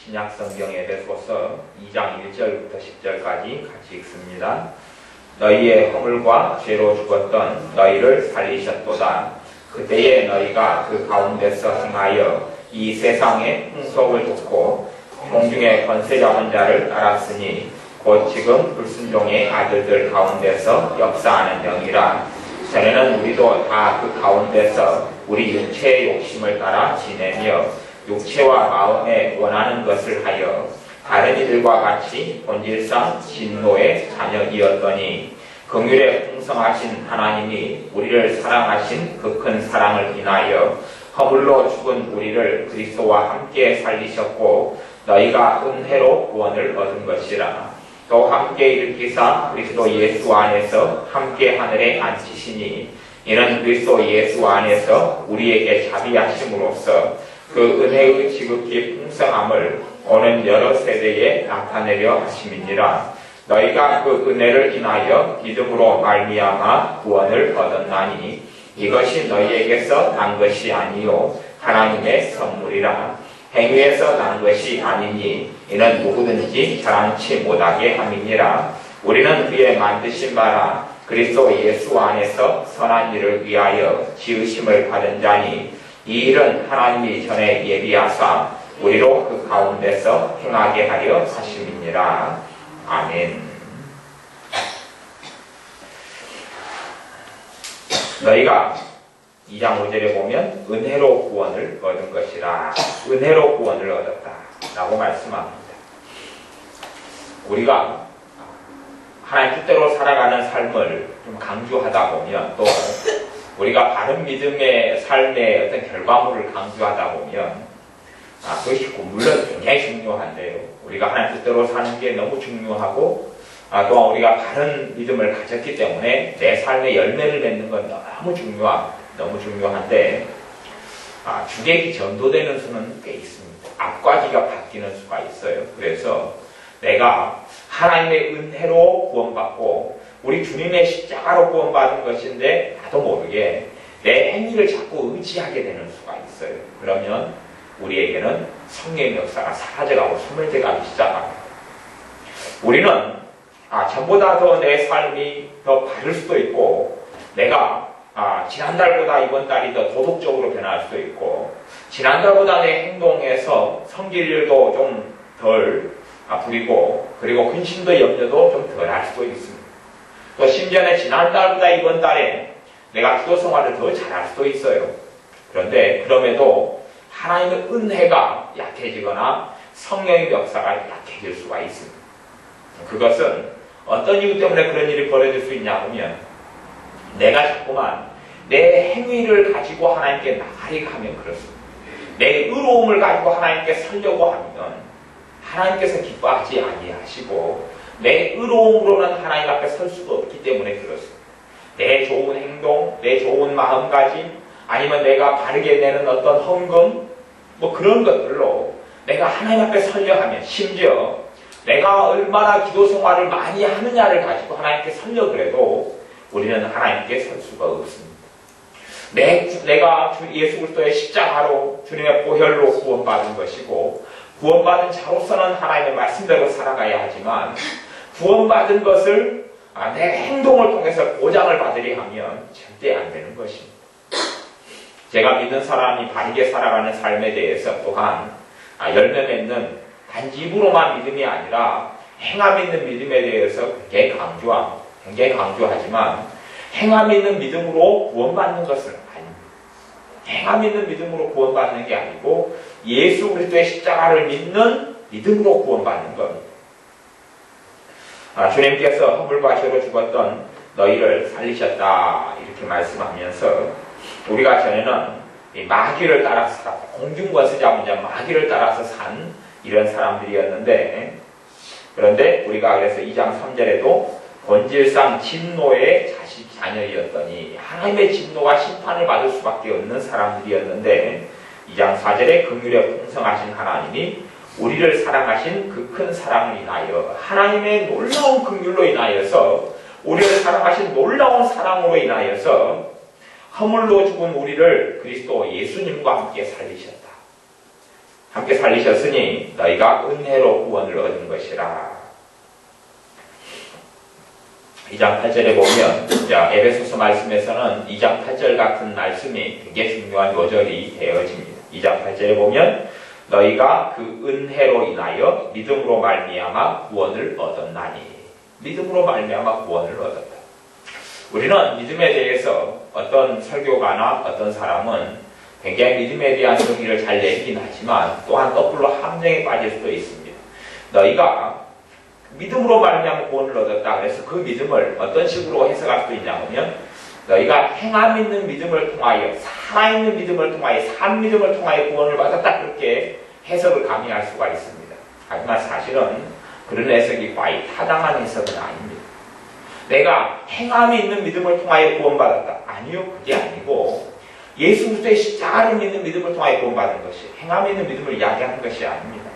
신약 성경 에베소서 2장 1절부터 10절까지 같이 읽습니다. 너희의 허물과 죄로 죽었던 너희를 살리셨도다. 그때에 너희가 그 가운데서 행하여 이 세상의 풍속을 좇고 공중의 권세 잡은 자를 따랐으니 곧 지금 불순종의 아들들 가운데서 역사하는 영이라. 전에는 우리도 다 그 가운데서 우리 육체의 욕심을 따라 지내며 육체와 마음에 원하는 것을 하여 다른 이들과 같이 본질상 진노의 자녀이었더니 긍휼에 풍성하신 하나님이 우리를 사랑하신 그 큰 사랑을 인하여 허물로 죽은 우리를 그리스도와 함께 살리셨고 너희가 은혜로 구원을 얻은 것이라. 또 함께 일으키사 그리스도 예수 안에서 함께 하늘에 앉히시니 이는 그리스도 예수 안에서 우리에게 자비하심으로써 그 은혜의 지극히 풍성함을 오는 여러 세대에 나타내려 하심이니라. 너희가 그 은혜를 인하여 믿음으로 말미암아 구원을 얻었나니 이것이 너희에게서 난 것이 아니요 하나님의 선물이라. 행위에서 난 것이 아니니 이는 누구든지 자랑치 못하게 함이니라. 우리는 그의 만드신 바라 그리스도 예수 안에서 선한 일을 위하여 지으심을 받은 자니 이 일은 하나님이 전에 예비하사 우리로 그 가운데서 행하게 하려 하심이니라. 아멘. 너희가 2장 5절에 보면 은혜로 구원을 얻은 것이라. 은혜로 구원을 얻었다 라고 말씀합니다. 우리가 하나님 뜻대로 살아가는 삶을 좀 강조하다 보면, 또 우리가 바른 믿음의 삶의 어떤 결과물을 강조하다 보면 그것이 물론 굉장히 중요한데요. 우리가 하나님 뜻대로 사는 게 너무 중요하고 또한 우리가 바른 믿음을 가졌기 때문에 내 삶의 열매를 맺는 건 너무 중요한데 주객이 전도되는 수는 꽤 있습니다. 앞과 뒤가 바뀌는 수가 있어요. 그래서 내가 하나님의 은혜로 구원받고 우리 주님의 십자가로 구원받은 것인데 나도 모르게 내 행위를 자꾸 의지하게 되는 수가 있어요. 그러면 우리에게는 성령의 역사가 사라져가고 소멸돼가기 시작합니다. 우리는 전보다 더 내 삶이 더 바를 수도 있고, 내가 지난달보다 이번 달이 더 도덕적으로 변할 수도 있고, 지난달보다 내 행동에서 성질 일도 좀 덜 부리고, 그리고 근심도 염려도 좀 덜 할 수도 있습니다. 또 심지어는 지난달보다 이번 달에 내가 기도 생활을 더 잘할 수도 있어요. 그런데 그럼에도 하나님의 은혜가 약해지거나 성령의 역사가 약해질 수가 있습니다. 그것은 어떤 이유 때문에 그런 일이 벌어질 수 있냐 하면, 내가 자꾸만 내 행위를 가지고 하나님께 나가리가 하면 그렇습니다. 내 의로움을 가지고 하나님께 서려고 하면 하나님께서 기뻐하지 아니하시고, 내 의로움으로는 하나님 앞에 설 수가 없기 때문에 그렇습니다. 내 좋은 행동, 내 좋은 마음가짐, 아니면 내가 바르게 내는 어떤 헌금, 그런 것들로 내가 하나님 앞에 서려 하면, 심지어 내가 얼마나 기도 생활을 많이 하느냐를 가지고 하나님께 서려 그래도 우리는 하나님께 설 수가 없습니다. 내가 예수 그리스도의 십자가로 주님의 보혈로 구원받은 것이고, 구원받은 자로서는 하나님의 말씀대로 살아가야 하지만, 구원받은 것을 내 행동을 통해서 보장을 받으려 하면 절대 안 되는 것입니다. 제가 믿는 사람이 바르게 살아가는 삶에 대해서 또한 열매 맺는 단지 입으로만 믿음이 아니라 행함 있는 믿음에 대해서 굉장히 강조하지만, 행함 있는 믿음으로 구원받는 것은 아닙니다. 행함 있는 믿음으로 구원받는 게 아니고 예수 그리스도의 십자가를 믿는 믿음으로 구원받는 겁니다. 주님께서 허물과 죄로 죽었던 너희를 살리셨다 이렇게 말씀하면서, 우리가 전에는 마귀를 따라서 살았다, 공중권세 잡은 자 마귀를 따라서 산 이런 사람들이었는데, 그런데 우리가 그래서 2장 3절에도 본질상 진노의 자녀이었더니, 하나님의 진노와 심판을 받을 수밖에 없는 사람들이었는데, 2장 4절에 긍휼에 풍성하신 하나님이 우리를 사랑하신 그 큰 사랑을 인하여, 하나님의 놀라운 긍휼로 인하여서, 우리를 사랑하신 놀라운 사랑으로 인하여서 허물로 죽은 우리를 그리스도 예수님과 함께 살리셨다. 함께 살리셨으니 너희가 은혜로 구원을 얻은 것이라. 2장 8절에 보면 에베소서 말씀에서는 2장 8절 같은 말씀이 굉장히 중요한 요절이 되어집니다. 2장 8절에 보면 너희가 그 은혜로 인하여 믿음으로 말미암아 구원을 얻었나니. 믿음으로 말미암아 구원을 얻었다. 우리는 믿음에 대해서 어떤 설교가나 어떤 사람은 굉장히 믿음에 대한 정의를 잘 내리긴 하지만 또한 거꾸로 함정에 빠질 수도 있습니다. 너희가 믿음으로 말미암아 구원을 얻었다. 그래서 그 믿음을 어떤 식으로 해석할 수 있냐면 너희가 행함 있는 믿음을 통하여 살아있는 믿음을 통하여 산 믿음을 통하여 구원을 받았다. 그렇게 해석을 가미할 수가 있습니다. 하지만 사실은 그런 해석이 과히 타당한 해석은 아닙니다. 내가 행함이 있는 믿음을 통하여 구원받았다. 아니요. 그게 아니고 예수 그리스도의 십자가를 믿는 믿음을 통하여 구원받은 것이 행함이 있는 믿음을 이야기하는 것이 아닙니다.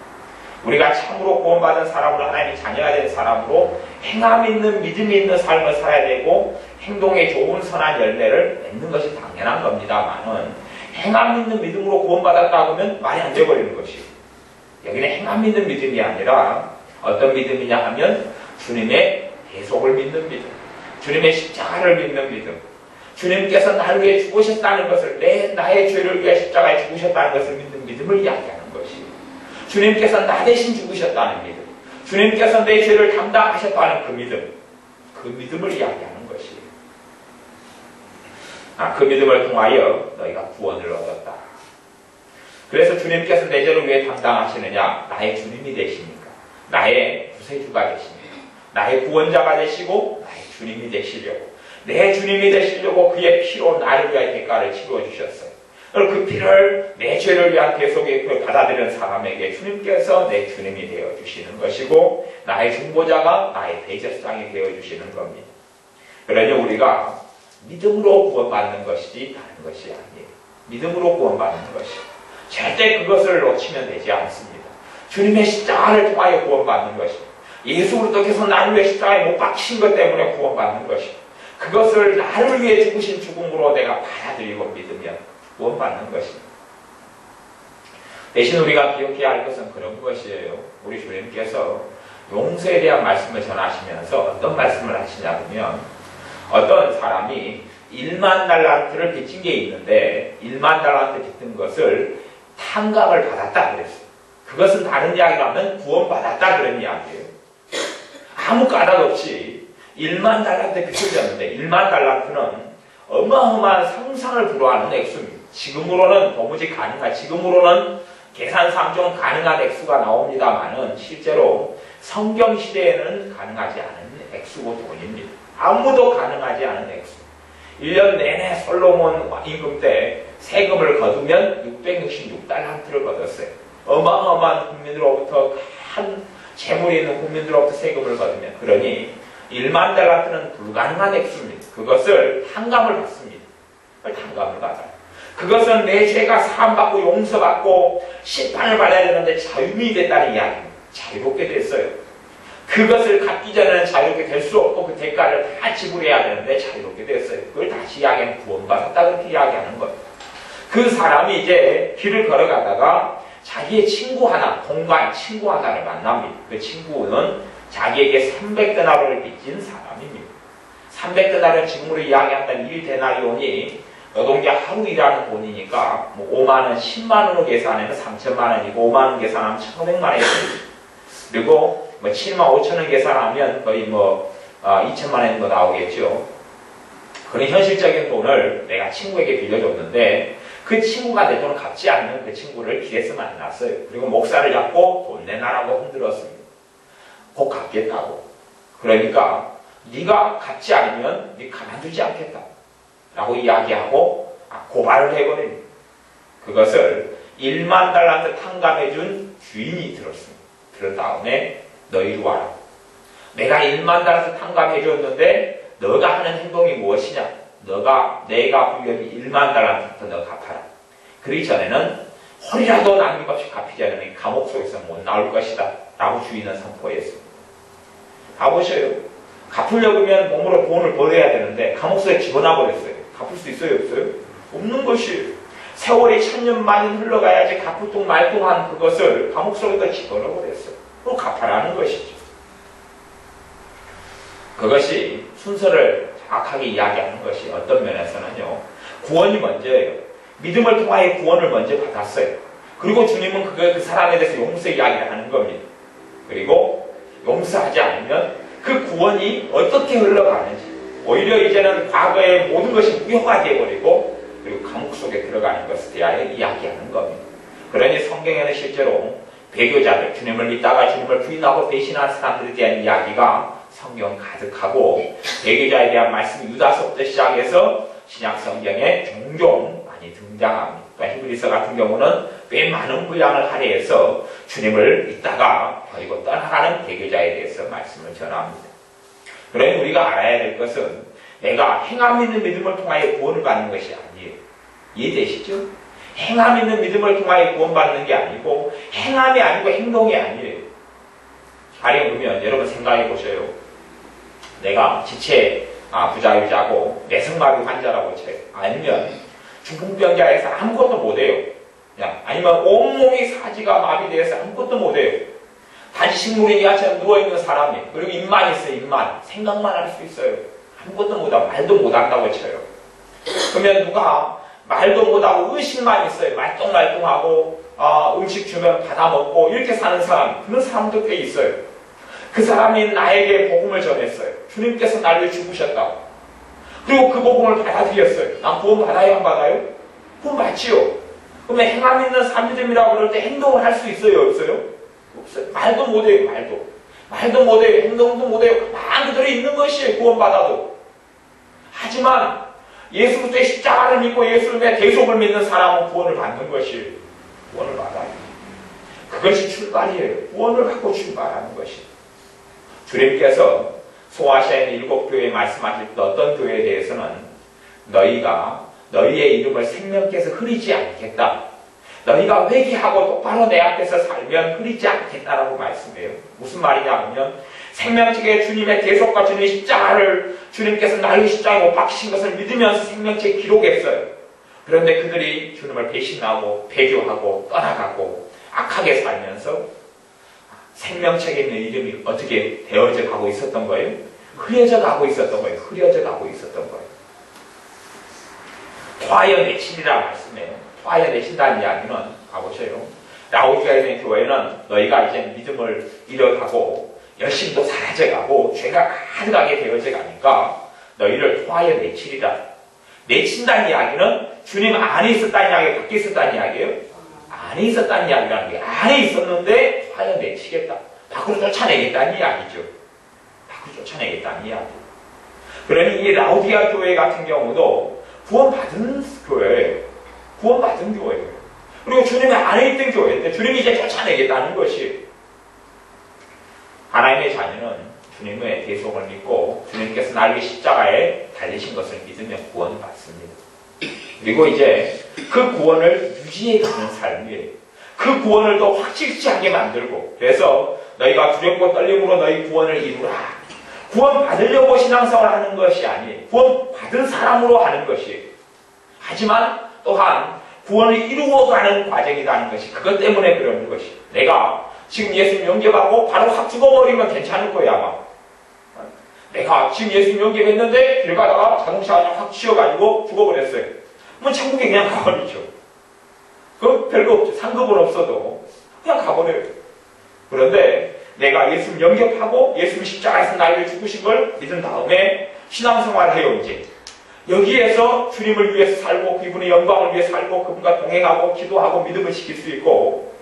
우리가 참으로 구원받은 사람으로 하나님의 자녀가 된 사람으로 행함 있는 믿음이 있는 삶을 살아야 되고 행동에 좋은 선한 열매를 맺는 것이 당연한 겁니다만은 행함 있는 믿음으로 구원받았다 하면 말이 안 돼버리는 것이고 여기는 행함 있는 믿음이 아니라 어떤 믿음이냐 하면 주님의 대속을 믿는 믿음, 주님의 십자가를 믿는 믿음, 주님께서 나를 위해 죽으셨다는 것을 나의 죄를 위해 십자가에 죽으셨다는 것을 믿는 믿음을 이야기하는 것이고 주님께서 나 대신 죽으셨다는 믿음, 주님께서 내 죄를 담당하셨다는 그 믿음을 이야기하는 것이에요. 그 믿음을 통하여 너희가 구원을 얻었다. 그래서 주님께서 내 죄를 왜 담당하시느냐? 나의 주님이 되시니까, 나의 구세주가 되시니까, 나의 구원자가 되시고 나의 주님이 되시려고, 내 주님이 되시려고 그의 피로 나를 위하여 대가를 치러주셨어요. 그 피를 내 죄를 위한 대속에 받아들이는 사람에게 주님께서 내 주님이 되어주시는 것이고 나의 중보자가 나의 대제사장이 되어주시는 겁니다. 그러니 우리가 믿음으로 구원받는 것이지 다른 것이 아니에요. 믿음으로 구원받는 것이 절대 그것을 놓치면 되지 않습니다. 주님의 십자가를 통하여 구원받는 것입니다. 예수 그리스도께서 나를 위해 십자가에 못 박히신 것 때문에 구원받는 것입니다. 그것을 나를 위해 죽으신 죽음으로 내가 받아들이고 믿으면 구원받는 것입니다. 대신 우리가 기억해야 할 것은 그런 것이에요. 우리 주님께서 용서에 대한 말씀을 전하시면서 어떤 말씀을 하시냐면 어떤 사람이 1만 달란트를 빚진 게 있는데 1만 달란트 빚은 것을 탕감을 받았다 그랬어요. 그것은 다른 이야기라면 구원받았다 그런 이야기예요. 아무 까닭 없이 1만 달란트 빚을 졌는데 1만 달란트는 어마어마한 상상을 불허하는 액수입니다. 지금으로는 도무지 지금으로는 계산상 좀 가능한 액수가 나옵니다만은 실제로 성경 시대에는 가능하지 않은 액수고 돈입니다. 아무도 가능하지 않은 액수. 1년 내내 솔로몬 임금 때 세금을 거두면 666달란트를 거뒀어요. 어마어마한 국민으로부터 큰 재물이 있는 국민들로부터 세금을 거두면 그러니 1만 달란트는 불가능한 액수입니다. 그것을 탕감을 받습니다. 탕감을 받아요. 그것은 내 죄가 사함받고 용서받고 심판을 받아야 되는데 자유민이 됐다는 이야기입니다. 자유롭게 됐어요. 그것을 갖기 전에는 자유롭게 될 수 없고 그 대가를 다 지불해야 되는데 자유롭게 됐어요. 그걸 다시 이야기하면 구원받았다 그렇게 이야기하는 거예요. 그 사람이 이제 길을 걸어가다가 자기의 친구 하나, 동반 친구 하나를 만납니다. 그 친구는 자기에게 300데나리온을 빚진 사람입니다. 300데나리온 지금으로 이야기한다면 1데나리온이 노동자 하루 일하는 돈이니까 5만원, 10만원으로 계산하면 3천만원이고 5만원 계산하면 1,500만원이 됩니다. 그리고 7만 5천원 계산하면 거의 2천만원 정도 나오겠죠. 그런 현실적인 돈을 내가 친구에게 빌려줬는데 그 친구가 내 돈을 갚지 않는 그 친구를 길에서 만났어요. 그리고 목살을 잡고 돈 내놔라고 흔들었습니다. 곧 갚겠다고. 그러니까 네가 갚지 않으면 네 가만두지 않겠다 라고 이야기하고 고발을 해버립니다. 그것을 1만 달란트 탕감해준 주인이 들었습니다. 그런 다음에 너 이리 와라. 내가 1만 달란트 탕감해줬는데 너가 하는 행동이 무엇이냐? 내가 불려준 1만 달란트부터 너 갚아라. 그러기 전에는 허리라도 남김없이 갚이지 않으면 감옥 속에서 못 나올 것이다 라고 주인은 선포했습니다. 가보셔요. 갚으려면 몸으로 돈을 벌어야 되는데 감옥 속에 집어넣어버렸어요. 갚을 수 있어요? 없어요? 없는 것이에요. 세월이 1000년만이 흘러가야지 가쁘뚱말뚱한 그것을 감옥 속에다 집어넣어버렸어요. 그걸 갚아라는 것이죠. 그것이 순서를 정확하게 이야기하는 것이 어떤 면에서는요, 구원이 먼저예요. 믿음을 통하여 구원을 먼저 받았어요. 그리고 주님은 그 사람에 대해서 용서 이야기를 하는 겁니다. 그리고 용서하지 않으면 그 구원이 어떻게 흘러가는지, 오히려 이제는 과거의 모든 것이 무효가 되어버리고 그리고 감옥 속에 들어가는 것에 대하여 이야기하는 겁니다. 그러니 성경에는 실제로 배교자들, 주님을 믿다가 주님을 부인하고 배신한 사람들에 대한 이야기가 성경 가득하고, 배교자에 대한 말씀이 유다서부터 시작해서 신약 성경에 종종 많이 등장합니다. 히브리서 같은 경우는 꽤 많은 분량을 할애해서 주님을 믿다가 버리고 떠나가는 배교자에 대해서 말씀을 전합니다. 그러니 우리가 알아야 될 것은 내가 행함 있는 믿음을 통하여 구원을 받는 것이 아니에요. 이해되시죠? 행함 있는 믿음을 통하여 구원받는 게 아니고 행함이 아니고 행동이 아니에요. 가령 보면 여러분 생각해 보셔요. 내가 지체 부자유자고 내성마비 환자라고 쳐요. 아니면 중풍병자에서 아무것도 못해요. 아니면 온몸이 사지가 마비되어서 아무것도 못해요. 단지 식물인이처럼 누워있는 사람이, 그리고 입만 있어요. 입만. 생각만 할 수 있어요. 아무것도 못하고 말도 못한다고 쳐요. 그러면 누가 말도 못하고 의식만 있어요. 말똥말똥하고 음식 주면 받아먹고 이렇게 사는 사람, 그런 사람도 꽤 있어요. 그 사람이 나에게 복음을 전했어요. 주님께서 나를 죽으셨다고. 그리고 그 복음을 받아들였어요. 난 구원 받아요, 안 받아요? 구원 받지요. 그러면 행함 있는 삶이됨이라고 그럴 때 행동을 할 수 있어요, 없어요? 없어요. 말도 못해요, 말도 못해요. 행동도 못해요. 가만 그대로 있는 것이에요, 구원받아도. 하지만 예수 그리스도의 십자가를 믿고 예수님의 대속을 믿는 사람은 구원을 받는 것이에요. 구원을 받아요. 그것이 출발이에요. 구원을 받고 출발하는 것이에요. 주님께서 소아시아에 있는 7교회에 말씀하실 때 어떤 교회에 대해서는 너희가 너희의 이름을 생명께서 흐리지 않겠다. 너희가 회개하고 똑바로 내 앞에서 살면 흐리지 않겠다라고 말씀해요. 무슨 말이냐면 생명책에 주님의 대속과 주님의 십자가를 주님께서 나의 십자가에 못 박히신 것을 믿으면서 생명책에 기록했어요. 그런데 그들이 주님을 배신하고 배교하고 떠나가고 악하게 살면서 생명책에 있는 이름이 어떻게 되어져 가고 있었던 거예요? 흐려져 가고 있었던 거예요. 흐려져 가고 있었던 거예요. 화여 내친이라 말씀해요. 화여 내친다는 이야기는 가보세요. 라오디게아에 있는 교회는 너희가 이제 믿음을 잃어가고 열심도 사라져가고 죄가 가득하게 되어져 가니까 너희를 화여 내치리라. 내친다는 이야기는 주님 안에 있었다는 이야기예요? 밖에 있었다는 이야기예요? 안에 있었다는 이야기라는 게, 안에 있었는데 화여 내치겠다. 밖으로 쫓아내겠다는 이야기죠. 밖으로 쫓아내겠다는 이야기. 그러니 이 라오디게아 교회 같은 경우도 구원받은 교회예요. 구원받은 교회예요. 그리고 주님의 안에 있던 교회인데 주님이 이제 쫓아내겠다는 것이에요. 하나님의 자녀는 주님의 대속을 믿고 주님께서 나를 십자가에 달리신 것을 믿으며 구원을 받습니다. 그리고 이제 그 구원을 유지해가는 삶이에요. 그 구원을 더 확실시하게 만들고, 그래서 너희가 두렵고 떨림으로 너희 구원을 이루라. 구원 받으려고 신앙생활을 하는 것이 아니에요. 구원 받은 사람으로 하는 것이에요. 하지만 또한 구원을 이루어가는 과정이라는 것이, 그것 때문에 그러는 것이에요. 내가 지금 예수님 영접하고 바로 확 죽어버리면 괜찮을 거예요, 아마. 내가 지금 예수님 영접했는데 길 가다가 자동차가 그냥 확 치여가지고 죽어버렸어요. 그럼 천국에 그냥 가버리죠. 그 별거 없죠. 상급은 없어도 그냥 가버려요. 그런데 내가 예수님 영접하고 예수님 십자가에서 나를 죽으신 걸 믿은 다음에 신앙생활을 해요. 이제 여기에서 주님을 위해서 살고 그분의 영광을 위해 살고 그분과 동행하고 기도하고 믿음을 지킬 수 있고,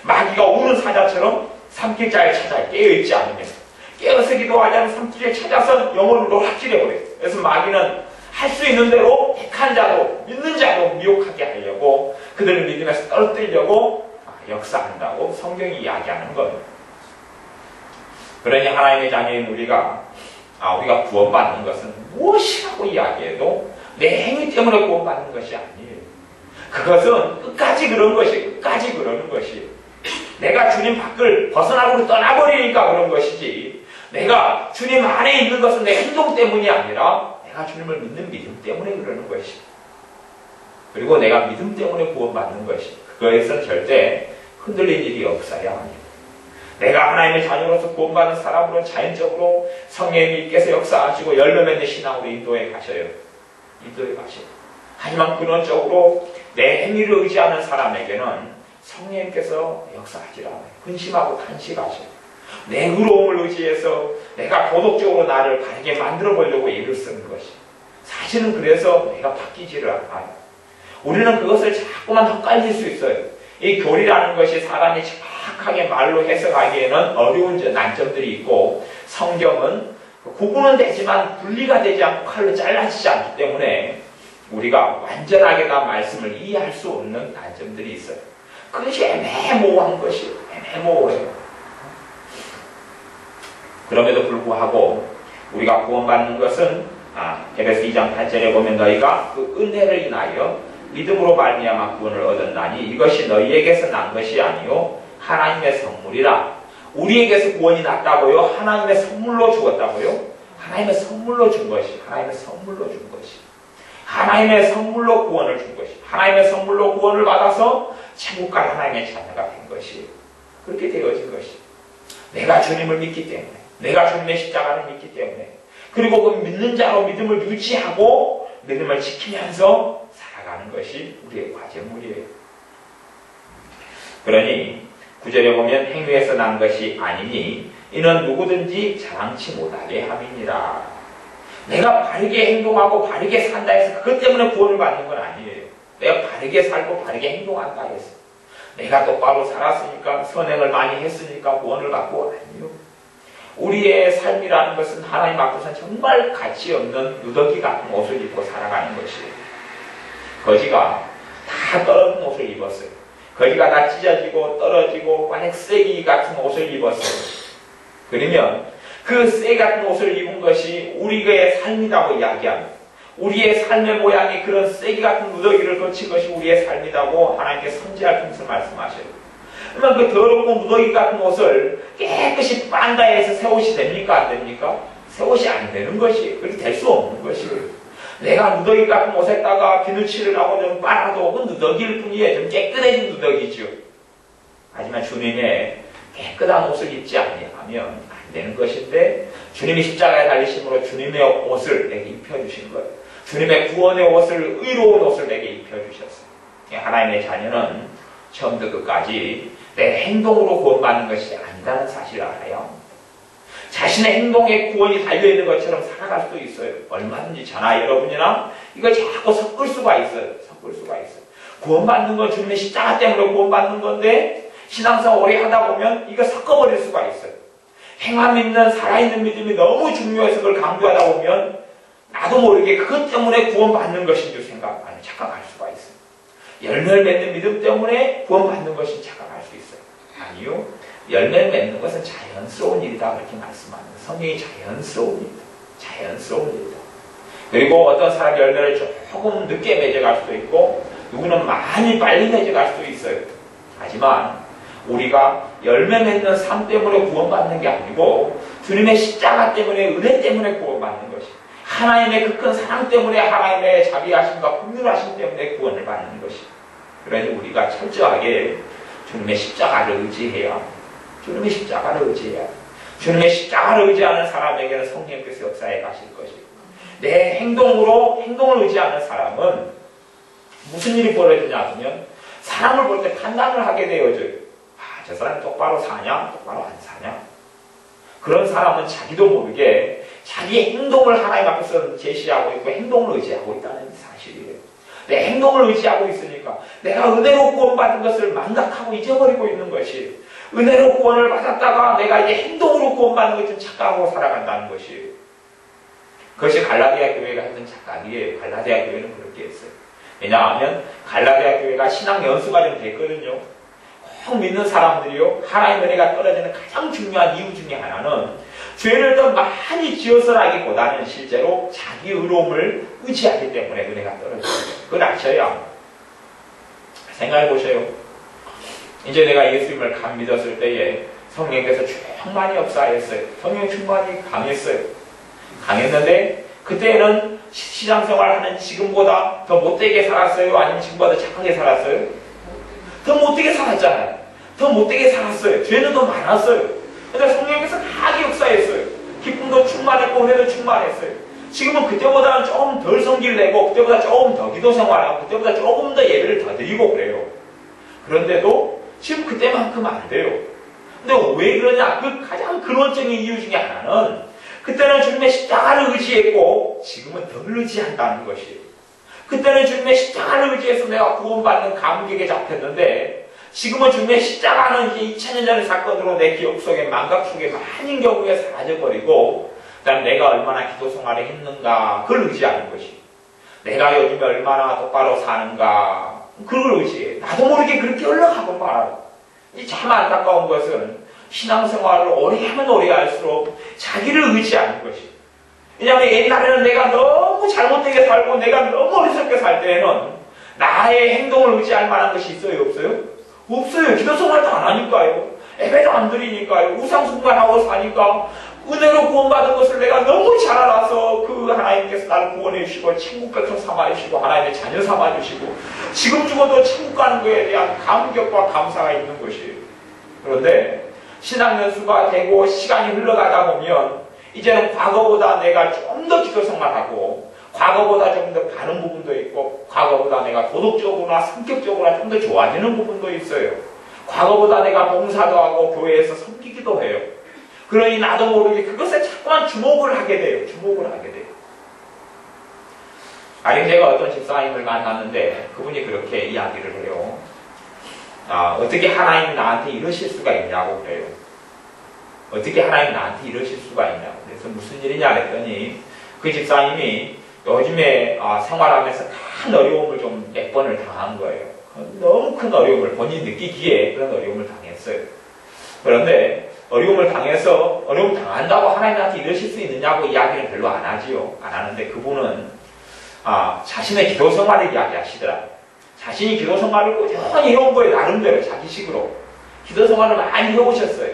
마귀가 우는 사자처럼 산길자에 찾아 깨어있지 않으면, 깨어서 기도하지 않은 산길에 찾아서 영혼을 노락질해버려요. 그래서 마귀는 할 수 있는 대로 택한 자도 믿는 자도 미혹하게 하려고, 그들을 믿음에서 떨어뜨리려고 역사한다고 성경이 이야기하는 겁니다. 그러니 하나님의 자녀인 우리가 구원받는 것은 무엇이라고 이야기해도 내 행위 때문에 구원받는 것이 아니에요. 그것은 끝까지 그런 것이, 끝까지 그러는 것이, 내가 주님 밖을 벗어나고 떠나버리니까 그런 것이지, 내가 주님 안에 있는 것은 내 행동 때문이 아니라 내가 주님을 믿는 믿음 때문에 그러는 것이. 그리고 내가 믿음 때문에 구원받는 것이, 그거에선 절대 흔들릴 일이 없어야 합니다. 내가 하나님의 자녀로서 구원받는 사람으로는 자연적으로 성령님께서 역사하시고 열매 맺는 신앙으로 인도해 가셔요. 인도해 가셔요. 하지만 근원적으로 내 행위를 의지하는 사람에게는 성령님께서 역사하지라 근심하고 탄식하셔요. 내 의로움을 의지해서 내가 도덕적으로 나를 바르게 만들어 보려고 애를 쓰는 것이, 사실은 그래서 내가 바뀌지를 않아요. 우리는 그것을 자꾸만 헛갈릴 수 있어요. 이 교리라는 것이 사람이 정확하게 말로 해석하기에는 어려운 난점들이 있고, 성경은 구분은 되지만 분리가 되지 않고 칼로 잘라지지 않기 때문에 우리가 완전하게 다 말씀을 이해할 수 없는 난점들이 있어요. 그것이 애매모호한 것이에요. 애매모호해요. 그럼에도 불구하고 우리가 구원받는 것은 에베소 2장 8절에 보면 너희가 그 은혜를 인하여 믿음으로 말미암아 구원을 얻었나니 이것이 너희에게서 난 것이 아니요 하나님의 선물이라. 우리에게서 구원이 났다고요? 하나님의 선물로 죽었다고요? 하나님의 선물로 준 것이, 하나님의 선물로 준 것이, 하나님의 선물로 구원을 준 것이, 하나님의 선물로 구원을 받아서 천국과 하나님의 자녀가 된 것이, 그렇게 되어진 것이, 내가 주님을 믿기 때문에, 내가 주님의 십자가를 믿기 때문에, 그리고 그 믿는 자로 믿음을 유지하고 믿음을 지키면서 살아가는 것이 우리의 과제물이에요. 그러니 9절에 보면 행위에서 난 것이 아니니 이는 누구든지 자랑치 못하게 함이니라. 내가 바르게 행동하고 바르게 산다 해서 그것 때문에 구원을 받는 건 아니에요. 내가 바르게 살고 바르게 행동한다 해서, 내가 똑바로 살았으니까, 선행을 많이 했으니까 구원을 받고, 아니요. 우리의 삶이라는 것은 하나님 앞에서는 정말 가치 없는 누더기 같은 옷을 입고 살아가는 것이에요. 거지가 다 떨어진 옷을 입었어요. 거지가 다 찢어지고 떨어지고 만약 쓰레기 같은 옷을 입었어요. 그러면 그 쓰레기 같은 옷을 입은 것이 우리의 삶이라고 이야기합니다. 우리의 삶의 모양이 그런 쓰레기 같은 누더기를 거친 것이 우리의 삶이라고 하나님께 선지할 통해서 말씀하셔요. 그러면 그 더럽고 무더기 같은 옷을 깨끗이 빤다 해서 새 옷이 됩니까? 안 됩니까? 새 옷이 안 되는 것이에요. 그렇게 될 수 없는 것이에요. 내가 누더기 같은 옷에다가 비누칠을 하고 좀 빨아도 그건 누더기일 뿐이에요. 좀 깨끗해진 누더기죠. 하지만 주님의 깨끗한 옷을 입지 아니하면 안 되는 것인데, 주님이 십자가에 달리심으로 주님의 옷을 내게 입혀주신 거예요. 주님의 구원의 옷을, 의로운 옷을 내게 입혀주셨어요. 하나님의 자녀는 처음부터 끝까지 내 행동으로 구원받는 것이 아니라는 사실을 알아야 합니다. 자신의 행동에 구원이 달려있는 것처럼 살아갈 수도 있어요. 얼마든지 저나 여러분이나 이걸 자꾸 섞을 수가 있어요. 섞을 수가 있어요. 구원받는 건 주님의 십자가 때문에 구원받는 건데, 신앙생활 오래 하다 보면 이거 섞어버릴 수가 있어요. 행함 있는 살아있는 믿음이 너무 중요해서 그걸 강조하다 보면 나도 모르게 그것 때문에 구원받는 것인 줄 착각할 수가 있어요. 열매를 맺는 믿음 때문에 구원받는 것인 착각할 수 있어요. 아니요. 열매를 맺는 것은 자연스러운 일이다, 그렇게 말씀합니다. 성령이 자연스러운 일이다. 자연스러운 일이다. 그리고 어떤 사람이 열매를 조금 늦게 맺어갈 수도 있고, 누구는 많이 빨리 맺어갈 수도 있어요. 하지만 우리가 열매 맺는 삶 때문에 구원받는 게 아니고 주님의 십자가 때문에, 은혜 때문에 구원받는 것이, 하나님의 그 큰 사랑 때문에, 하나님의 자비하심과 긍휼하심 때문에 구원을 받는 것이. 그러니 우리가 철저하게 주님의 십자가를 의지해야, 주님의 십자가를 의지해야, 주님의 십자가를 의지하는 사람에게는 성령께서 역사해 가실 것이고, 내 행동을 의지하는 사람은 무슨 일이 벌어지냐 하면 사람을 볼 때 판단을 하게 되어져요. 저 사람이 똑바로 사냐? 똑바로 안 사냐? 그런 사람은 자기도 모르게 자기의 행동을 하나님 앞에서 제시하고 있고 행동을 의지하고 있다는 사실이에요. 내 행동을 의지하고 있으니까 내가 은혜로 구원받은 것을 망각하고 잊어버리고 있는 것이에요. 은혜로 구원을 받았다가 내가 이제 행동으로 구원받는 것을 착각하고 살아간다는 것이에요. 그것이 갈라디아 교회가 했던 착각이에요. 갈라디아 교회는 그렇게 했어요. 왜냐하면 갈라디아 교회가 신앙 연수가 좀 됐거든요. 꼭 믿는 사람들이요, 하나님의 은혜가 떨어지는 가장 중요한 이유 중에 하나는 죄를 더 많이 지어서라기보다는 실제로 자기 의로움을 의지하기 때문에 은혜가 떨어져요. 그걸 아셔야 합니다. 생각해 보세요. 이제 내가 예수님을 감 믿었을 때에 성령께서 충만히 역사했어요. 성령 충만히 강했어요. 강했는데 그때는 신앙생활하는 지금보다 더 못되게 살았어요? 아니면 지금보다 착하게 살았어요? 더 못되게 살았잖아요. 더 못되게 살았어요. 죄는 더 많았어요. 근데 성령께서 강하게 역사했어요. 기쁨도 충만했고 은혜도 충만했어요. 지금은 그때보다는 조금 덜 성기를 내고 그때보다 조금 더 기도 생활하고 그때보다 조금 더 예배를 더 드리고 그래요. 그런데도 지금 그때만큼 안 돼요. 근데 왜 그러냐? 그 가장 근원적인 이유 중에 하나는 그때는 주님의 십자가를 의지했고 지금은 덜 의지한다는 것이에요. 그때는 주님의 십자가를 의지해서 내가 구원받는 감격에 잡혔는데 지금은 주님의 십자가는 이제 2000년 전의 사건으로 내 기억 속에 망각 속에 많은 경우에 사라져버리고 그다음 내가 얼마나 기도 생활을 했는가 그걸 의지하는 것이 내가 요즘에 얼마나 똑바로 사는가 그걸 의지해. 나도 모르게 그렇게 흘러가고 말아요. 이 참 안타까운 것은 신앙생활을 오래 하면 오래 할수록 자기를 의지하는 것이. 왜냐하면 옛날에는 내가 너무 잘못되게 살고 내가 너무 어리석게 살 때에는 나의 행동을 의지할 만한 것이 있어요? 없어요? 없어요. 기도생활도 안 하니까요. 예배도 안 드리니까요. 우상숭배하고 사니까 은혜로 구원받은 것을 내가 너무 잘 알아서 그 하나님께서 나를 구원해 주시고 천국 백성 삼아 주시고 하나님의 자녀 삼아 주시고 지금 죽어도 천국 가는 것에 대한 감격과 감사가 있는 것이에요. 그런데 신앙 연수가 되고 시간이 흘러가다 보면 이제는 과거보다 내가 좀 더 기도 생활하고 과거보다 좀 더 바른 부분도 있고 과거보다 내가 도덕적으로나 성격적으로나 좀 더 좋아지는 부분도 있어요. 과거보다 내가 봉사도 하고 교회에서 섬기기도 해요. 그러니 나도 모르게 그것에 자꾸만 주목을 하게 돼요. 주목을 하게 돼요. 아니 제가 어떤 집사님을 만났는데 그분이 그렇게 이야기를 해요. 어떻게 하나님이 나한테 이러실 수가 있냐고 그래요. 어떻게 하나님이 나한테 이러실 수가 있냐고. 그래서 무슨 일이냐 그랬더니 그 집사님이 요즘에 생활하면서 큰 어려움을 좀 몇 번을 당한 거예요. 너무 큰 어려움을 본인이 느끼기에 그런 어려움을 당했어요. 그런데 어려움을 당해서 어려움 당한다고 하나님한테 이러실 수 있느냐고 이야기를 별로 안 하지요. 안 하는데 그분은 자신의 기도 생활을 이야기하시더라. 자신이 기도 생활을 꾸준히 해온 거예요. 나름대로 자기식으로 기도 생활을 많이 해오셨어요.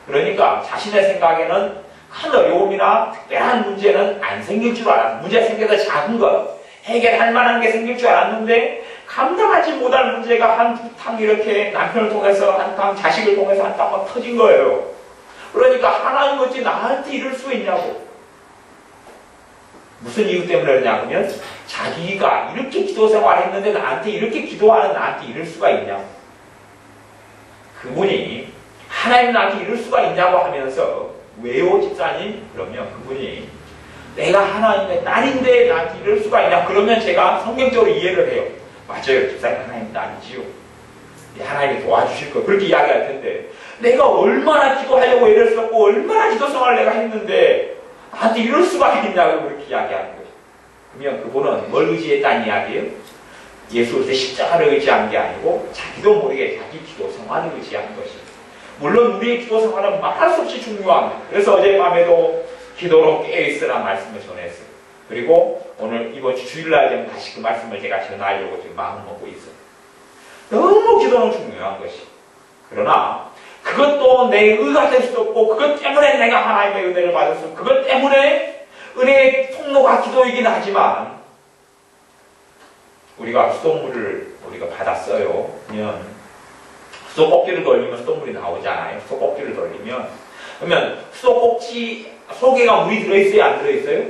그러니까 자신의 생각에는 큰 어려움이나 특별한 문제는 안 생길 줄 알았어요. 문제 생겨서 작은 것 해결할 만한 게 생길 줄 알았는데 감당하지 못할 문제가 한탕 이렇게 남편을 통해서 한탕 자식을 통해서 한탕 막 터진 거예요. 그러니까 하나님 어찌 나한테 이럴 수 있냐고. 무슨 이유 때문에 그러냐면 자기가 이렇게 기도 생활했는데 나한테 이렇게 기도하는 나한테 이럴 수가 있냐고. 그분이 하나님 나한테 이럴 수가 있냐고 하면서 왜요 집사님? 그러면 그분이 내가 하나님의 딸인데 나한테 이럴 수가 있냐? 그러면 제가 성경적으로 이해를 해요. 맞아요. 집사님 하나님 딸이지요. 하나님이 도와주실 거예요. 그렇게 이야기할 텐데 내가 얼마나 기도하려고 애를 썼고 얼마나 기도 생활을 내가 했는데 나한테 이럴 수가 있냐고 그렇게 이야기하는 거예요. 그러면 그분은 뭘 의지했다는 이야기예요? 예수 그리스도의 십자가를 의지한 게 아니고 자기도 모르게 자기 기도 생활을 의지한 것이에요. 물론 우리의 기도 생활은 말할 수 없이 중요합니다. 그래서 어젯밤에도 기도로 깨어있으라 말씀을 전했어요. 그리고 오늘 이번 주일날 좀 다시 그 말씀을 제가 전하려고 지금 마음먹고 있어요. 너무 기도는 중요한 것이. 그러나 그것도 내 의가 될 수도 없고 그것 때문에 내가 하나님의 은혜를 받을 수 없고 그것 때문에 은혜의 통로가 기도이긴 하지만 우리가 수돗물을 우리가 받았어요. 그러면 수도꼭지를 돌리면 수돗물이 나오잖아요. 수도꼭지를 돌리면 그러면 수도꼭지 속에가 물이 들어있어요? 안 들어있어요?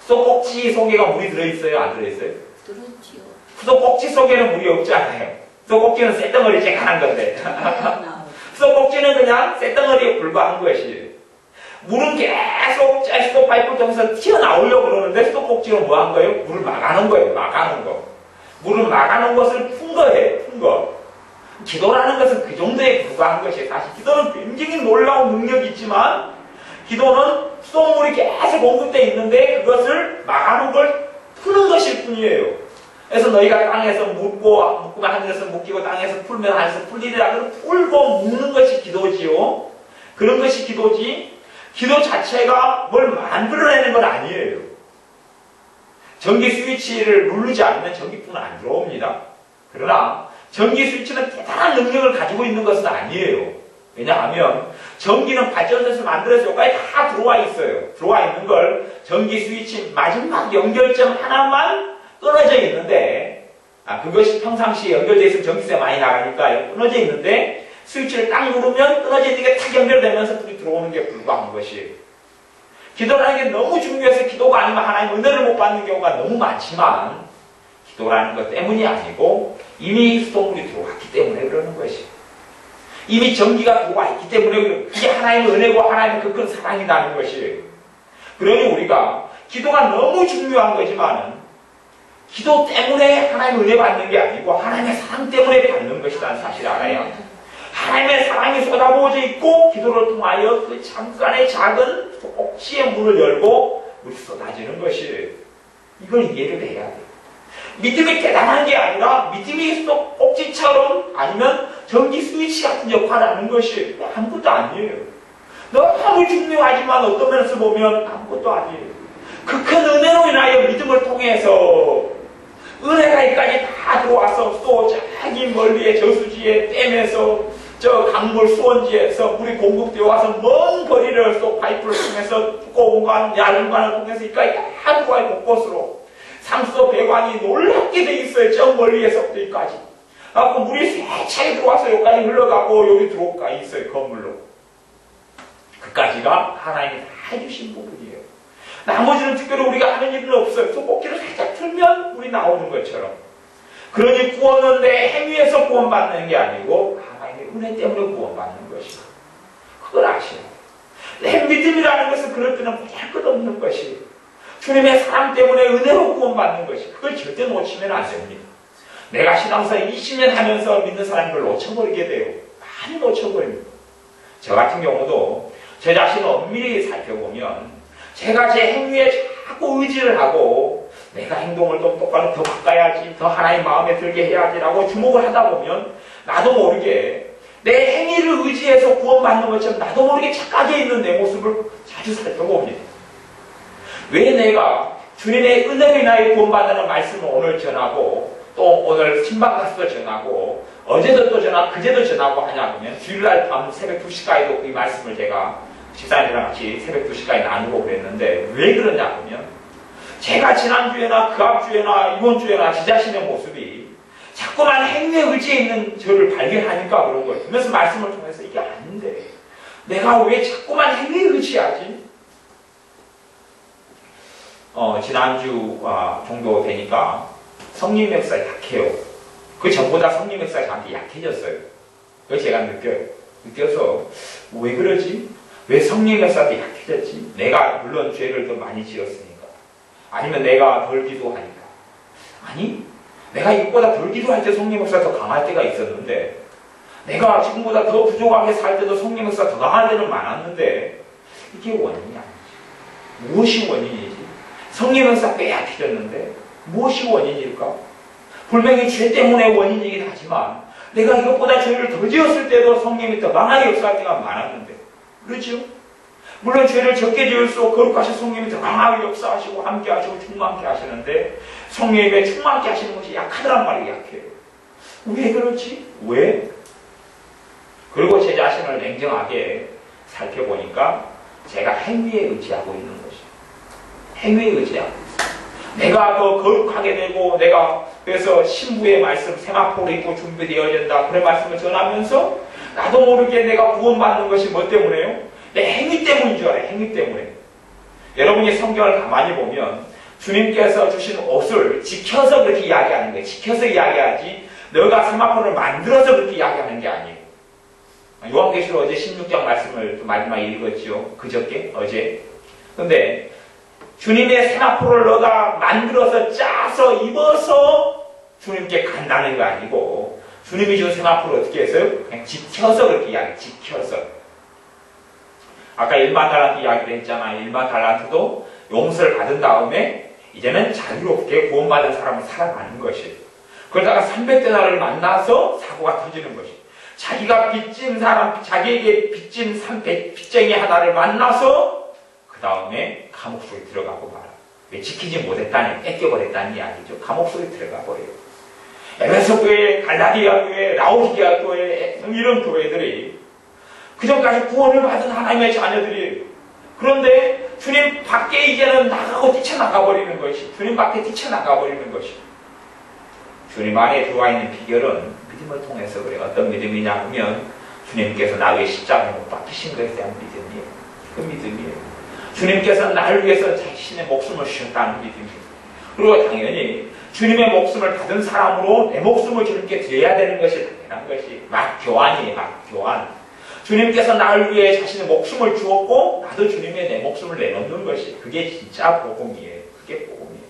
수도꼭지 속에가 물이 들어있어요? 안 들어있어요? 들었지요. 수도꼭지 속에는 물이 없잖아요. 수도꼭지는 쇳덩어리 쬐깐한 건데 수도꼭지는 그냥 쇳덩어리에 불과한 것이에요. 물은 계속 수도 파이프를 통해서 튀어나오려고 그러는데 수도꼭지는 뭐 한 거예요? 물을 막아놓은 거예요. 막아놓은 거. 물을 막아놓은 것을 푼 거예요. 푼 거. 기도라는 것은 그 정도에 불과한 것이에요. 사실 기도는 굉장히 놀라운 능력이 있지만 기도는 수돗물이 계속 공급되어 있는데 그것을 막아놓은 걸 푸는 것일 뿐이에요. 그래서 너희가 땅에서 묻고 하늘에서 묻기고 땅에서 풀면 하늘에서 풀리리라. 풀고 묻는 것이 기도지요. 그런 것이 기도지 기도 자체가 뭘 만들어내는 건 아니에요. 전기 스위치를 누르지 않으면 전기풍은 안 들어옵니다. 그러나 전기 스위치는 대단한 능력을 가지고 있는 것은 아니에요. 왜냐하면 전기는 발전소에서 만들어서 여기까지 다 들어와 있어요. 들어와 있는 걸 전기 스위치 마지막 연결점 하나만 끊어져 있는데, 그것이 평상시에 연결되어 있으면 전기세 많이 나가니까 끊어져 있는데, 스위치를 딱 누르면 끊어져 있는 게 탁 연결되면서 불이 들어오는 게 불과한 것이에요. 기도라는 게 너무 중요해서 기도가 아니면 하나님 은혜를 못 받는 경우가 너무 많지만, 기도라는 것 때문이 아니고 이미 수돗물이 들어왔기 때문에 그러는 것이에요. 이미 전기가 들어와 있기 때문에 그게 하나님의 은혜고 하나님의 그 큰 사랑이라는 것이에요. 그러니 우리가 기도가 너무 중요한 거지만 기도 때문에 하나님의 은혜 받는 게 아니고 하나님의 사랑 때문에 받는 것이라는 사실을 알아야 합니다. 하나님의 사랑이 쏟아부어져 있고 기도를 통하여 그 잠깐의 작은 억지의 문을 열고 물이 쏟아지는 것이에요. 이걸 이해를 해야 돼요. 믿음이 대단한 게 아니라 믿음이 꼭지처럼 아니면 전기 스위치 같은 역할을 하는 것이 아무것도 아니에요. 너무 중요하지만 어떤 면에서 보면 아무것도 아니에요. 그 큰 은혜로 인하여 믿음을 통해서 은혜가 여기까지 다 들어와서 또 저기 멀리의 저수지에 댐에서 저 강물 수원지에서 물이 공급되어 와서 먼 거리를 또 파이프를 통해서 두꺼운 관, 얇은 관을 통해서 여기까지 다 들어와요. 곳곳으로. 상수도 배관이 놀랍게 돼 있어요. 저 멀리에서부터 여기까지. 그 물이 세차게 들어와서 여기까지 흘러가고 여기 들어오까 있어요. 건물로. 그까지가 하나님이 다 해주신 부분이에요. 나머지는 특별히 우리가 하는 일은 없어요. 소복기를 살짝 틀면 물이 나오는 것처럼. 그러니 구원은 내 행위에서 구원받는 게 아니고 하나님의 은혜 때문에 구원받는 것이에요. 그걸 아셔야 돼요. 내 믿음이라는 것은 그럴 때는 할 것 없는 것이에요. 주님의 사랑 때문에 은혜로 구원받는 것이 그걸 절대 놓치면 안 됩니다. 내가 신앙생활 20년 하면서 믿는 사람을 놓쳐버리게 돼요. 많이 놓쳐버립니다. 저 같은 경우도 제 자신을 엄밀히 살펴보면 제가 제 행위에 자꾸 의지를 하고 내가 행동을 좀 똑바로 더 바꿔야지, 더 하나님 마음에 들게 해야지라고 주목을 하다 보면 나도 모르게 내 행위를 의지해서 구원받는 것처럼 나도 모르게 착각해 있는 내 모습을 자주 살펴봅니다. 왜 내가 주님의 은혜로 인하여 구원받는 말씀을 오늘 전하고 또 오늘 신방 가서도 전하고 어제도 또 전하고 그제도 전하고 하냐 보면 주일날 밤 새벽 2시까지도 이 말씀을 제가 집사님이랑 같이 새벽 2시까지 나누고 그랬는데 왜 그러냐 보면 제가 지난주에나 그 앞주에나 이번 주에나 제 자신의 모습이 자꾸만 행위에 의지해 있는 저를 발견하니까 그런 거예요. 그래서 말씀을 통해서 이게 아닌데 내가 왜 자꾸만 행위에 의지하지? 지난주 정도 되니까 성령 역사가 약해요. 그 전보다 성령 역사가 저한테 약해졌어요. 그래서 제가 느껴서 왜 그러지? 왜 성령 역사도 약해졌지? 내가 물론 죄를 더 많이 지었으니까. 아니면 내가 덜 기도하니까. 아니, 내가 이것보다 덜 기도할 때 성령 역사가 더 강할 때가 있었는데 내가 지금보다 더 부족하게 살 때도 성령 역사가 더 강할 때는 많았는데 이게 원인이 아니지. 무엇이 원인이지? 성령 역사가 꽤 약해졌는데 무엇이 원인일까? 분명히 죄 때문에 원인이긴 하지만 내가 이것보다 죄를 더 지었을 때도 성령이 더 강하게 역사할 때가 많았는데 그렇죠? 물론 죄를 적게 지을수록 거룩하신 성령이 더 강하게 역사하시고 함께하시고 충만케 하시는데 성령님의 충만케 하시는 것이 약하더란 말이에요. 약해요. 왜 그렇지? 왜? 그리고 제 자신을 냉정하게 살펴보니까 제가 행위에 의지하고 있는 것이에요. 행위에 의지하고 있어요. 내가 더 거룩하게 되고 내가 그래서 신부의 말씀 세마포를 입고 준비되어야 된다 그런 말씀을 전하면서 나도 모르게 내가 구원받는 것이 뭐 때문에요? 내 행위 때문인 줄 알아요. 행위 때문에. 여러분이 성경을 가만히 보면 주님께서 주신 옷을 지켜서 그렇게 이야기하는 거예요. 지켜서 이야기하지 너가 세마포를 만들어서 그렇게 이야기하는 게 아니에요. 요한계시록 어제 16장 말씀을 마지막에 읽었죠. 그저께 어제. 근데 주님의 세마포를 너가 만들어서 짜서 입어서 주님께 간다는 거 아니고 주님이 준 세마포를 어떻게 했어요? 그냥 지켜서 그렇게 이야기해요. 지켜서. 아까 1만 달란트 이야기를 했잖아요. 1만 달란트도 용서를 받은 다음에 이제는 자유롭게 구원받은 사람을 살아가는 것이에요. 그러다가 300데나리를 만나서 사고가 터지는 것이에요. 자기가 빚진 사람, 자기에게 빚진 빚쟁이 하나를 만나서 그 다음에 감옥 속에 들어가고 말아. 왜 지키지 못했다니, 뺏겨버렸다는 이야기죠. 감옥 속에 들어가 버려요. 에베소 교회, 갈라디아 교회, 라오디게아 교회, 이런 교회들이 그전까지 구원을 받은 하나님의 자녀들이에요. 그런데 주님 밖에 이제는 나가고 뛰쳐나가버리는 것이, 주님 밖에 뛰쳐나가버리는 것이, 주님 안에 들어와 있는 비결은 믿음을 통해서 그래요. 어떤 믿음이냐 하면 주님께서 나의 십자가에 못 박히신 것에 대한 믿음이에요. 그 믿음이에요. 주님께서 나를 위해서 자신의 목숨을 주셨다는 믿음이에요. 그리고 당연히 주님의 목숨을 받은 사람으로 내 목숨을 주님께 드려야 되는 것이 당연한 것이 막교환이에요. 막교환. 주님께서 나를 위해 자신의 목숨을 주었고 나도 주님의 내 목숨을 내놓는 것이, 그게 진짜 복음이에요. 그게 복음이에요.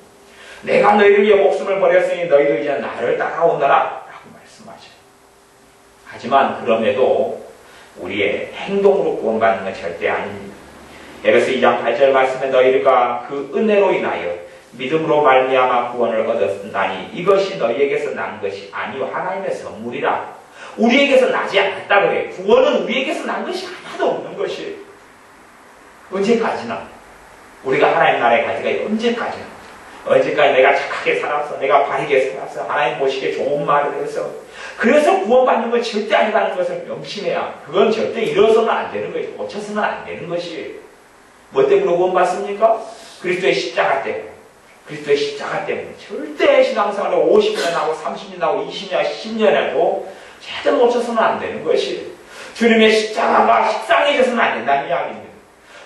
내가 너희를 위해 목숨을 버렸으니 너희도 이제 나를 따라오너라 라고 말씀하죠. 하지만 그럼에도 우리의 행동으로 구원받는 건 절대 아닙니다. 에베소 2장 8절 말씀에 너희가 그 은혜로 인하여 믿음으로 말미암아 구원을 얻었나니 이것이 너희에게서 난 것이 아니요 하나님의 선물이라. 우리에게서 나지 않았다 그래요. 구원은 우리에게서 난 것이 하나도 없는 것이에요. 언제까지나 우리가 하나님 나라에 갈 때가 언제까지나, 언제까지 내가 착하게 살아서, 내가 바르게 살아서, 하나님 보시기에 좋은 말을 해서, 그래서 구원받는 건 절대 아니라는 것을 명심해야, 그건 절대 이뤄서는 안 되는 것이고 고쳐서는 안 되는 것이에요. 뭐 때문에 구원받습니까? 그리스도의 십자가 때문에. 그리스도의 십자가 때문에. 절대 신앙생활을 50년 하고 30년 하고 20년, 10년 해도 제대로 고쳐서는 안 되는 것이에요. 주님의 십자가가 식상해져서는 안 된다는 이야기입니다.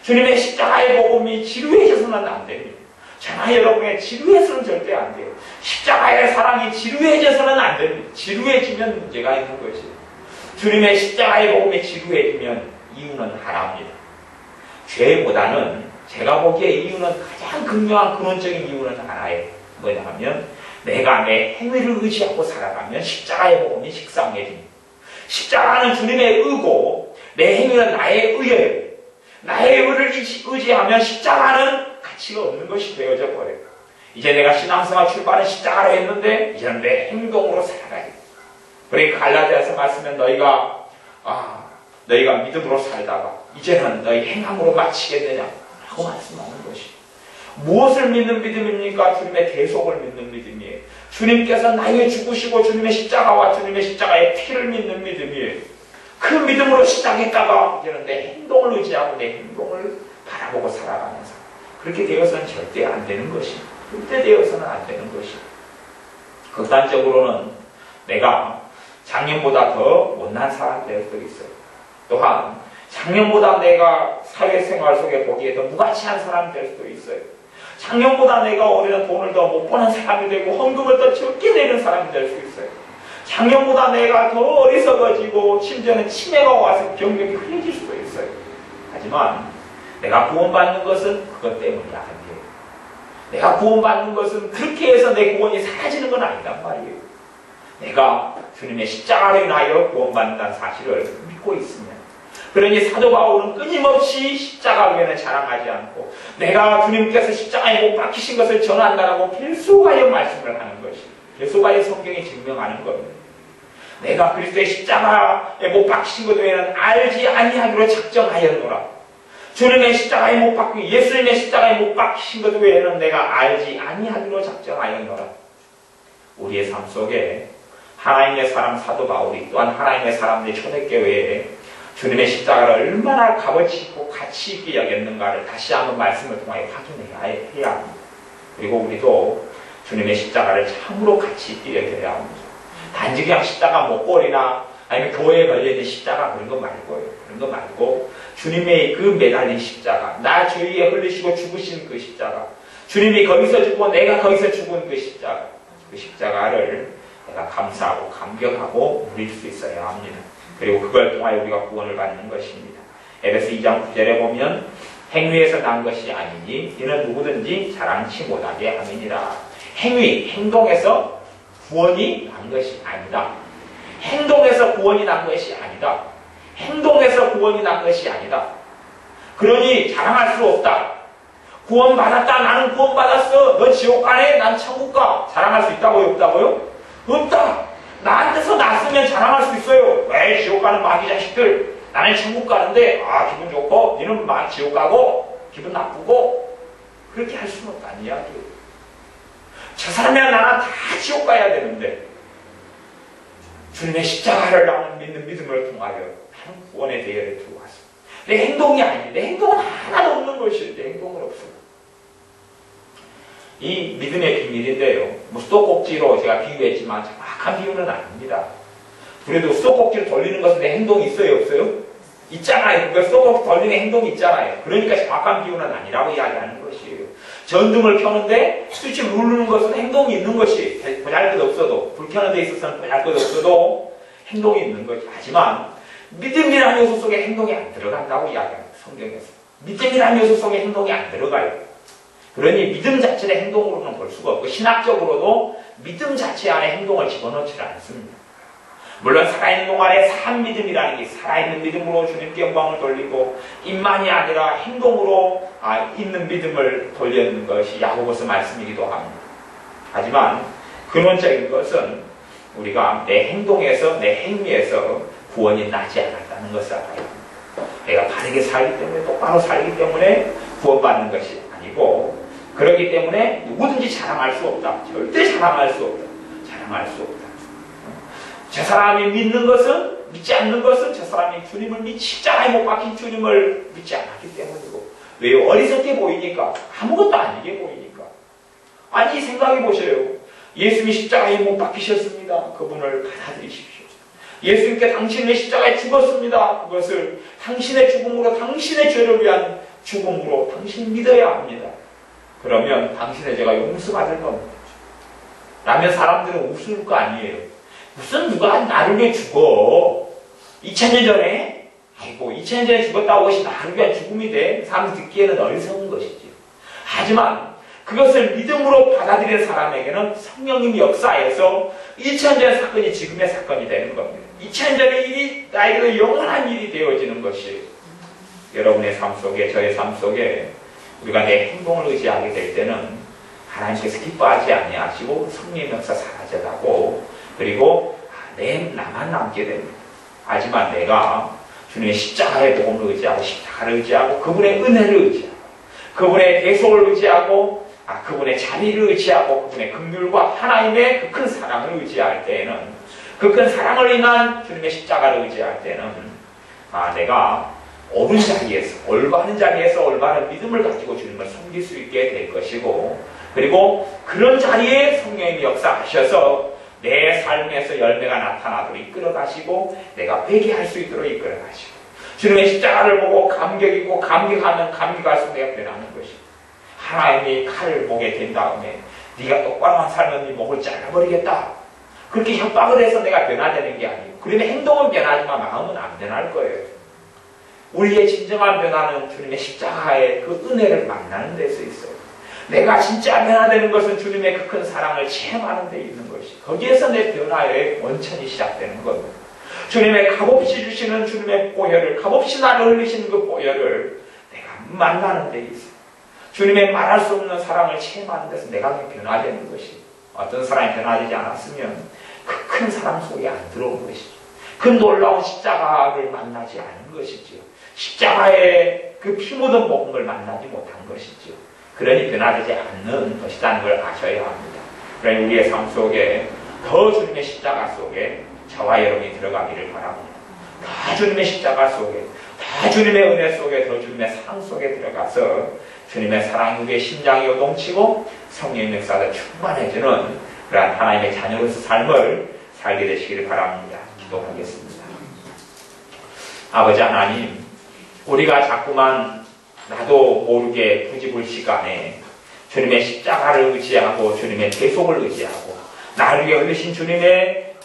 주님의 십자가의 복음이 지루해져서는 안 됩니다. 저나 여러분의 지루해서는 절대 안 돼요. 십자가의 사랑이 지루해져서는 안 됩니다. 지루해지면 문제가 있는 것이에요. 주님의 십자가의 복음이 지루해지면 이유는 하나입니다. 죄보다는 제가 보기에 이유는, 가장 극명한 근원적인 이유는 하나예요. 뭐냐 하면 내가 내 행위를 의지하고 살아가면 십자가의 복음이 식상해집니다. 십자가는 주님의 의고 내 행위는 나의 의예요. 나의 의를 의지하면 십자가는 가치가 없는 것이 되어져 버려요. 이제 내가 신앙생활 출발은 십자가로 했는데 이제는 내 행동으로 살아가야 돼요. 그러니까 갈라디아서 말씀은 너희가 믿음으로 살다가 이제는 너희 행함으로 마치겠느냐 라고 말씀하는 것이, 무엇을 믿는 믿음입니까? 주님의 대속을 믿는 믿음이에요. 주님께서 나에게 죽으시고 주님의 십자가와 주님의 십자가의 피를 믿는 믿음이에요. 그 믿음으로 시작했다가 이제는 내 행동을 의지하고 내 행동을 바라보고 살아가면서, 그렇게 되어서는 절대 안 되는 것이, 그때 되어서는 안 되는 것이, 극단적으로는 내가 작년보다 더 못난 사람이 될 수도 있어요. 또한 작년보다 내가 사회생활 속에 보기에 더 무가치한 사람이 될 수도 있어요. 작년보다 내가 올해는 돈을 더 못 버는 사람이 되고 헌금을 더 적게 내는 사람이 될 수 있어요. 작년보다 내가 더 어리석어지고 심지어는 치매가 와서 병력이 흘려질 수도 있어요. 하지만 내가 구원받는 것은 그것 때문이 아니에요. 내가 구원받는 것은 그렇게 해서 내 구원이 사라지는 건 아니란 말이에요. 내가 주님의 십자가로 인하여 구원받는다는 사실을 믿고 있으면, 그러니 사도 바울은 끊임없이 십자가 외에는 자랑하지 않고 내가 주님께서 십자가에 못 박히신 것을 전한다라고 계속하여 말씀을 하는 것이, 계속하여 성경이 증명하는 겁니다. 내가 그리스도의 십자가에 못 박히신 것 외에는 알지 아니하기로 작정하였노라. 주님의 십자가에 못 박히고 예수님의 십자가에 못 박히신 것 외에는 내가 알지 아니하기로 작정하였노라. 우리의 삶 속에 하나님의 사람 사도 바울이, 또한 하나님의 사람들이 초대교회에 주님의 십자가를 얼마나 값어치 있고 가치 있게 여겼는가를 다시 한번 말씀을 통하여 확인해야 합니다. 그리고 우리도 주님의 십자가를 참으로 가치 있게 여겨야 합니다. 단지 그냥 십자가 목걸이나 아니면 교회에 걸려있는 십자가 그런 거 말고요. 그런 거 말고 주님의 그 매달린 십자가, 나 죄위에 흘리시고 죽으신 그 십자가, 주님이 거기서 죽고 내가 거기서 죽은 그 십자가, 그 십자가를 내가 감사하고 감격하고 누릴 수 있어야 합니다. 그리고 그걸 통하여 우리가 구원을 받는 것입니다. 에베소 2장 9절에 보면 행위에서 난 것이 아니니 이는 누구든지 자랑치 못하게 함이니라. 행위, 행동에서 구원이 난 것이 아니다. 행동에서 구원이 난 것이 아니다. 행동에서 구원이 난 것이 아니다. 그러니 자랑할 수 없다. 구원받았다. 나는 구원받았어. 너 지옥 가네. 난 천국 가. 자랑할 수 있다고요? 없다고요? 없다. 나한테서 났으면 자랑할 수 있어요. 왜 지옥 가는 마귀 자식들. 나는 천국 가는데 기분 좋고 너는 지옥 가고 기분 나쁘고, 그렇게 할 수는 없다는 이야기예요. 저 사람이랑 나는 다 지옥 가야 되는데 주님의 십자가를 나는 믿는 믿음을 통하여 많은 구원의 대열에 들어왔어. 내 행동이 아니에요. 내 행동은 하나도 없는 것이에요. 내 행동은 없어요. 이 믿음의 비밀인데요. 뭐 수도꼭지로 제가 비유했지만 정확한 비유는 아닙니다. 그래도 수도꼭지를 돌리는 것은 내 행동이 있어요? 없어요? 있잖아요. 그 수도꼭지 돌리는 행동이 있잖아요. 그러니까 정확한 비유는 아니라고 이야기하는 것이에요. 전등을 켜는데 스위치를 누르는 것은 행동이 있는 것이, 보잘것없어도, 불 켜는 데 있어서는 보잘것없어도 행동이 있는 것이. 하지만 믿음이라는 요소 속에 행동이 안 들어간다고 이야기합니다. 성경에서. 믿음이라는 요소 속에 행동이 안 들어가요. 그러니 믿음 자체를 행동으로는 볼 수가 없고, 신학적으로도 믿음 자체 안에 행동을 집어넣지 않습니다. 물론 살아있는 동안에 산 믿음이라는 게 살아있는 믿음으로 주님께 영광을 돌리고, 입만이 아니라 행동으로 있는 믿음을 돌리는 것이 야고보서 말씀이기도 합니다. 하지만 근원적인 것은 우리가 내 행동에서, 내 행위에서 구원이 나지 않았다는 것을 알아야 합니다. 내가 바르게 살기 때문에, 똑바로 살기 때문에 구원받는 것이 아니고, 그렇기 때문에 누구든지 자랑할 수 없다. 절대 자랑할 수 없다. 자랑할 수 없다. 저 사람이 믿는 것은, 믿지 않는 것은 저 사람이 주님을 십자가에 못 박힌 주님을 믿지 않았기 때문이고. 왜요? 어리석게 보이니까. 아무것도 아니게 보이니까. 아니, 생각해 보세요. 예수님이 십자가에 못 박히셨습니다. 그분을 받아들이십시오. 예수님께 당신의 십자가에 죽었습니다. 그것을 당신의 죽음으로, 당신의 죄를 위한 죽음으로 당신이 믿어야 합니다. 그러면 당신의 죄가 용서받을 겁니다. 라면 사람들은 웃을 거 아니에요. 무슨 누가 나를 위해 죽어? 2000년 전에? 아이고, 2000년 전에 죽었다고 것이 나를 위한 죽음이 돼? 사람들 듣기에는 어리석은 것이지. 하지만 그것을 믿음으로 받아들이는 사람에게는 성령님이 역사해서 2000년 전의 사건이 지금의 사건이 되는 겁니다. 2000년 전의 일이 나에게도 영원한 일이 되어지는 것이, 여러분의 삶 속에, 저의 삶 속에 우리가 내 행동을 의지하게 될 때는 하나님께서 기뻐하지 아니하시고 성령의 역사 사라져가고, 그리고 나만 남게 됩니다. 하지만 내가 주님의 십자가의 복음을 의지하고, 십자가를 의지하고, 그분의 은혜를 의지하고, 그분의 대속을 의지하고, 그분의 자비를 의지하고, 그분의 긍휼과 하나님의 그 큰 사랑을 의지할 때에는, 그 큰 사랑을 인한 주님의 십자가를 의지할 때는 내가 옳은 자리에서, 올바른 자리에서 올바른 믿음을 가지고 주님을 섬길 수 있게 될 것이고, 그리고 그런 자리에 성령님이 역사하셔서 내 삶에서 열매가 나타나도록 이끌어가시고, 내가 회개할 수 있도록 이끌어가시고, 주님의 십자가를 보고 감격이고, 감격하면 감격할수록 내가 변하는 것이고, 하나님이 칼을 목에 댄 다음에 네가 똑바로만 살면 네 목을 잘라버리겠다, 그렇게 협박을 해서 내가 변화되는 게 아니에요. 그러면 행동은 변하지만 마음은 안 변할 거예요. 우리의 진정한 변화는 주님의 십자가의 그 은혜를 만나는 데서 있어요. 내가 진짜 변화되는 것은 주님의 그 큰 사랑을 체험하는 데 있는 것이, 거기에서 내 변화의 원천이 시작되는 겁니다. 주님의 값없이 주시는 주님의 보혈을, 값없이 나를 흘리시는 그 보혈을 내가 만나는 데 있어요. 주님의 말할 수 없는 사랑을 체험하는 데서 내가 변화되는 것이, 어떤 사람이 변화되지 않았으면 그 큰 사랑 속에 안 들어온 것이죠. 그 놀라운 십자가를 만나지 않은 것이죠. 십자가의 그 피 묻은 복음을 만나지 못한 것이죠. 그러니 변화되지 않는 것이라는 걸 아셔야 합니다. 그러니 우리의 삶 속에 더 주님의 십자가 속에 저와 여러분이 들어가기를 바랍니다. 다 주님의 십자가 속에, 다 주님의 은혜 속에, 더 주님의 사랑 속에 들어가서 주님의 사랑이 우리의 심장이 요동치고 성령의 역사가 충만해지는 그러한 하나님의 자녀로서 삶을 살게 되시기를 바랍니다. 기도하겠습니다. 아버지 하나님, 우리가 자꾸만 나도 모르게 부지불식간에 주님의 십자가를 의지하고, 주님의 대속을 의지하고, 나를 위해 흘리신 주님의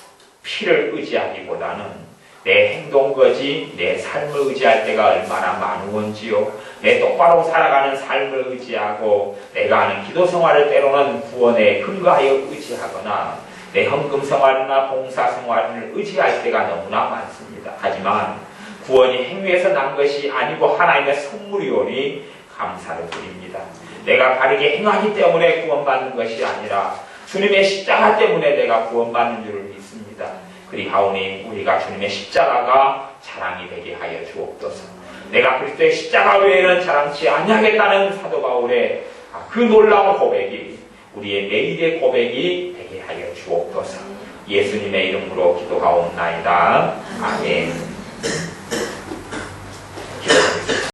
피를 의지하기보다는 내 행동거지, 내 삶을 의지할 때가 얼마나 많은지요. 내 똑바로 살아가는 삶을 의지하고, 내가 하는 기도 생활을 때로는 구원에 근거하여 의지하거나, 내 헌금 생활이나 봉사 생활을 의지할 때가 너무나 많습니다. 하지만 구원이 행위에서 난 것이 아니고 하나님의 선물이오니 감사를 드립니다. 내가 바르게 행하기 때문에 구원받는 것이 아니라 주님의 십자가 때문에 내가 구원받는 줄을 믿습니다. 그리하오니 우리가 주님의 십자가가 자랑이 되게 하여 주옵소서. 내가 그리스도의 십자가 외에는 자랑치 아니하겠다는 사도 바울의 그 놀라운 고백이 우리의 매일의 고백이 되게 하여 주옵소서. 예수님의 이름으로 기도하옵나이다. 아멘.